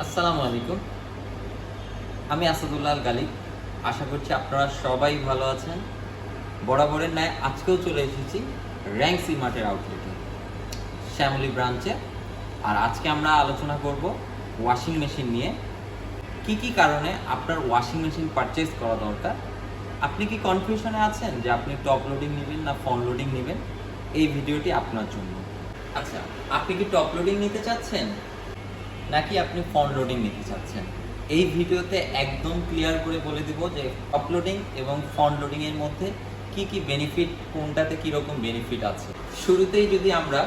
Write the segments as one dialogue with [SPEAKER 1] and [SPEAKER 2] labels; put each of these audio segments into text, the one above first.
[SPEAKER 1] আসসালামু আলাইকুম। আমি আসাদুল্লাহ আল গালিব। আশা করছি আপনারা সবাই ভালো আছেন। বরাবরের ন্যায় আজকেও চলে এসেছি র্যাঙ্ক সি মার্টের আউটলেটে, শ্যামলী ব্রাঞ্চে। আর আজকে আমরা আলোচনা করব ওয়াশিং মেশিন নিয়ে। কি কি কারণে আপনার ওয়াশিং মেশিন পারচেজ করা দরকার। আপনি কি কনফিউশনে আছেন যে আপনি টপ লোডিং নেবেন না ফ্রন্ট লোডিং নেবেন? এই ভিডিওটি আপনার জন্য। আচ্ছা, আপনি কি টপ লোডিং নিতে চাচ্ছেন নাকি আপনি ফ্রন্ট লোডিং নিতে চাচ্ছেন? এই ভিডিওতে একদম ক্লিয়ার করে বলে দিব যে টপ লোডিং এবং ফ্রন্ট লোডিং এর মধ্যে কি কি বেনিফিট, কোনটাতে কি রকম বেনিফিট আছে। শুরুতেই যদি আমরা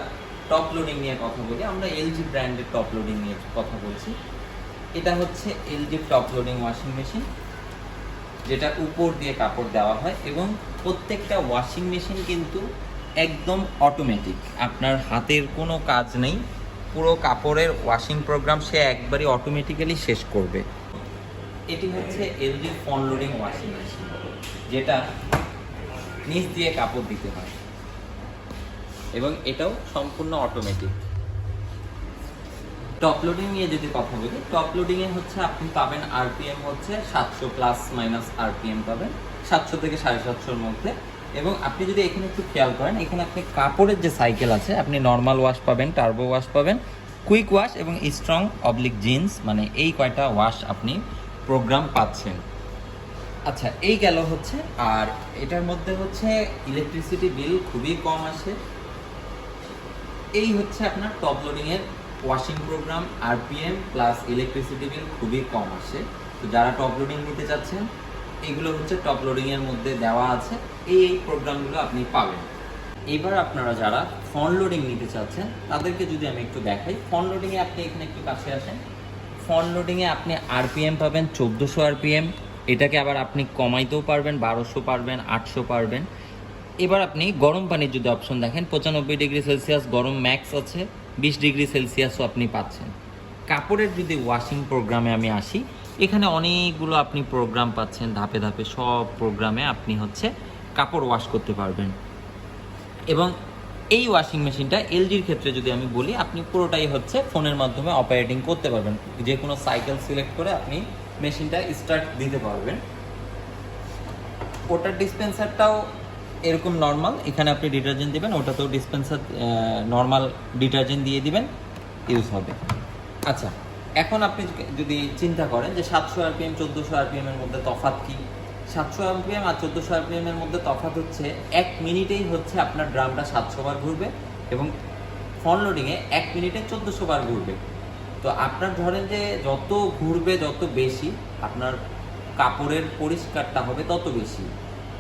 [SPEAKER 1] টপ লোডিং নিয়ে কথা বলি, আমরা এলজি ব্র্যান্ডের টপ লোডিং নিয়ে কথা বলছি। এটা হচ্ছে LG top loading washing machine, যেটা উপর দিয়ে কাপড় দেওয়া হয় এবং প্রত্যেকটা ওয়াশিং মেশিন কিন্তু একদম অটোমেটিক। আপনার হাতের কোনো কাজ নেই, পুরো কাপড়ের ওয়াশিং প্রোগ্রাম সে একবারই অটোমেটিক্যালি শেষ করবে। এটি হচ্ছে LG front loading washing machine, যেটা নিচ দিয়ে কাপড় দিতে হয় এবং এটাও সম্পূর্ণ অটোমেটিক। টপ লোডিং নিয়ে যদি কথা বলি, টপ লোডিংয়ে হচ্ছে আপনি পাবেন আরপিএম হচ্ছে 700 প্লাস মাইনাস আরপিএম পাবেন, 700 থেকে 750-র মধ্যে। এবং আপনি যদি এখানে একটু খেয়াল করেন, এখানে আপনি কাপড়ের যে সাইকেল আছে, আপনি নর্মাল ওয়াশ পাবেন, টার্বো ওয়াশ পাবেন, কুইক ওয়াশ এবং স্ট্রং অবলিক জিন্স, মানে এই কয়টা ওয়াশ আপনি প্রোগ্রাম পাচ্ছেন। আচ্ছা, এই গেল হচ্ছে। আর এটার মধ্যে হচ্ছে ইলেকট্রিসিটি বিল খুবই কম আসে। এই হচ্ছে আপনার টপ লোডিংয়ের washing program, RPM plus electricity bill খুবই কম আসে। তো যারা টপ লোডিং নিতে চাচ্ছেন, এগুলো হচ্ছে টপ লোডিংয়ের মধ্যে দেওয়া আছে, এই প্রোগ্রামগুলো আপনি পাবেন। এবার আপনারা যারা ফ্রন্ট লোডিং নিতে চাচ্ছেন তাদেরকে যদি আমি একটু দেখাই, ফ্রন্ট লোডিংয়ে আপনি এখানে একটু কাছে আসেন। ফ্রন্ট লোডিংয়ে আপনি আরপিএম পাবেন 1400 আরপিএম। এটাকে আবার আপনি কমাইতেও পারবেন, 1200 পারবেন, 800 পারবেন। এবার আপনি গরম পানির যদি অপশন দেখেন, 95 ডিগ্রি সেলসিয়াস গরম ম্যাক্স আছে, 20 ডিগ্রি সেলসিয়াসও আপনি পাচ্ছেন। কাপড়ের যদি ওয়াশিং প্রোগ্রামে আমি আসি, এখানে অনেকগুলো আপনি প্রোগ্রাম পাচ্ছেন, ধাপে ধাপে সব প্রোগ্রামে আপনি হচ্ছে কাপড় ওয়াশ করতে পারবেন। এবং এই ওয়াশিং মেশিনটা এলজির ক্ষেত্রে যদি আমি বলি, আপনি পুরোটাই হচ্ছে ফোনের মাধ্যমে অপারেটিং করতে পারবেন। যে কোনো সাইকেল সিলেক্ট করে আপনি মেশিনটা স্টার্ট দিতে পারবেন। ওটার ডিসপেন্সারটাও এরকম নর্মাল, এখানে আপনি ডিটারজেন্ট দেবেন, ওটাতেও ডিসপেন্সার নর্মাল ডিটারজেন্ট দিয়ে দিবেন, ইউজ হবে। আচ্ছা, এখন আপনি যদি চিন্তা করেন যে 700 আরপিএম 1400 আরপিএম এর মধ্যে তফাৎ কি? 700 আরপিএম আর 1400 আরপিএম এর মধ্যে তফাৎ হচ্ছে 1 মিনিটেই হচ্ছে আপনার ড্রামটা 700 বার ঘুরবে এবং ফ্রন্ট লোডিংয়ে 1 মিনিটে 1400 বার ঘুরবে। তো আপনার ধরেন যে যত ঘুরবে, যত বেশি আপনার কাপড়ের পরিষ্কারটা হবে তত বেশি।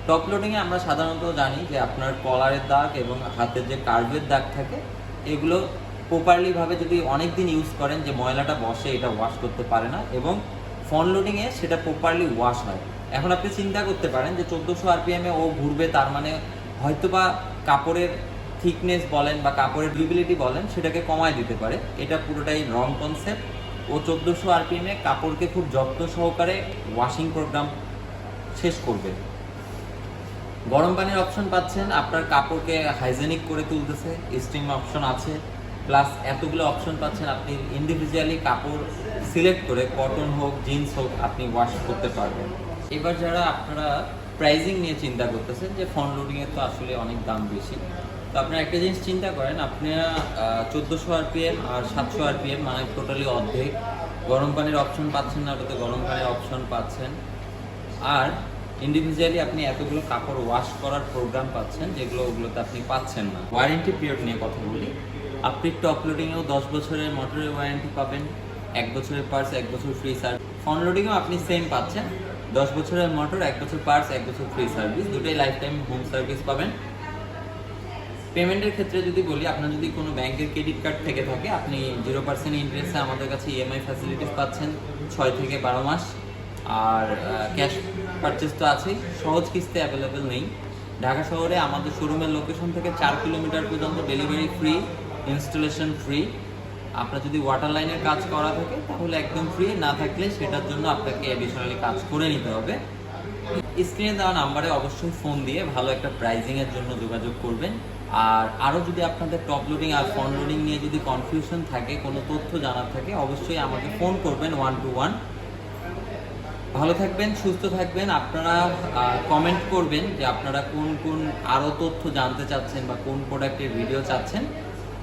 [SPEAKER 1] টপ লোডিংয়ে আমরা সাধারণত জানি যে আপনার কলারের দাগ এবং হাতের যে কার্ভের দাগ থাকে, এগুলো প্রপারলিভাবে যদি অনেক দিন ইউজ করেন, যে ময়লাটা বসে এটা ওয়াশ করতে পারে না, এবং ফ্রন্ট লোডিংয়ে সেটা প্রপারলি ওয়াশ হয়। এখন আপনি চিন্তা করতে পারেন যে 1400 আরপিএমে ও ঘুরবে, তার মানে হয়তোবা কাপড়ের থিকনেস বলেন বা কাপড়ের ডিউরেবিলিটি বলেন, সেটাকে কমায় দিতে পারে। এটা পুরোটাই রং কনসেপ্ট। ও 1400 আরপিএমে কাপড়কে খুব যত্ন সহকারে ওয়াশিং প্রোগ্রাম শেষ করবে। গরম পানির অপশন পাচ্ছেন, আপনার কাপড়কে হাইজেনিক করে তুলতেছে, স্টিম অপশন আছে, প্লাস এতগুলো অপশন পাচ্ছেন। আপনি ইন্ডিভিজুয়ালি কাপড় সিলেক্ট করে কটন হোক, জিন্স হোক, আপনি ওয়াশ করতে পারবেন। এবার যারা আপনারা প্রাইজিং নিয়ে চিন্তা করতেছেন যে ফ্রন্ট লোডিংয়ের তো আসলে অনেক দাম বেশি, তো আপনারা একটা জিনিস চিন্তা করেন, আপনারা 1400 আরপিএম আর 700 আরপিএম মানে টোটালি অর্ধেক। গরম পানির অপশন পাচ্ছেন না, ওটাতে গরম পানির অপশন পাচ্ছেন। আর ইন্ডিভিজুয়ালি আপনি এতগুলো কাপড় ওয়াশ করার প্রোগ্রাম পাচ্ছেন, যেগুলো ওগুলোতে আপনি পাচ্ছেন না। ওয়ারেন্টি পিরিয়ড নিয়ে কথা বলি, আপনি টপ লোডিংয়েও 10 বছরের মোটরের ওয়ারেন্টি পাবেন, 1 বছরের পার্টস, 1 বছর ফ্রি সার্ভিস। ফ্রন্ট লোডিংয়েও আপনি সেম পাচ্ছেন, 10 বছরের মোটর, 1 বছর পার্টস, 1 বছর ফ্রি সার্ভিস, দুটোই লাইফ টাইম হোম সার্ভিস পাবেন। পেমেন্টের ক্ষেত্রে যদি বলি, আপনার যদি কোনো ব্যাংকের ক্রেডিট কার্ড থেকে থাকে, আপনি 0% ইন্টারেস্টে আমাদের কাছে ইএমআই ফ্যাসিলিটিস পাচ্ছেন 6 থেকে 12 মাস। আর ক্যাশ পারচেস তো আছেই, সহজ কিস্তি অ্যাভেলেবেল নেই। ঢাকা শহরে আমাদের শোরুমের লোকেশন থেকে 4 কিলোমিটার পর্যন্ত ডেলিভারি ফ্রি, ইনস্টলেশন ফ্রি। আপনার যদি ওয়াটার লাইনের কাজ করা থাকে তাহলে একদম ফ্রি, না থাকলে সেটার জন্য আপনাকে অ্যাডিশনালি কাজ করে নিতে হবে। স্ক্রিনে দেওয়া নাম্বারে অবশ্যই ফোন দিয়ে ভালো একটা প্রাইজিংয়ের জন্য যোগাযোগ করবেন। আর আরও যদি আপনাদের টপ লোডিং আর ফ্রন্ট লোডিং নিয়ে যদি কনফিউশন থাকে, কোনো তথ্য জানার থাকে, অবশ্যই আমাকে ফোন করবেন 121। ভালো থাকবেন, সুস্থ থাকবেন। আপনারা কমেন্ট করবেন যে আপনারা কোন কোন আরও তথ্য জানতে চাচ্ছেন বা কোন প্রোডাক্টের ভিডিও চাচ্ছেন,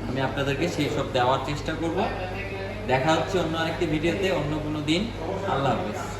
[SPEAKER 1] আমি আপনাদেরকে সেই সব দেওয়ার চেষ্টা করব। দেখা হচ্ছে অন্য আরেকটি ভিডিওতে অন্য কোনো দিন। আল্লাহ হাফেজ।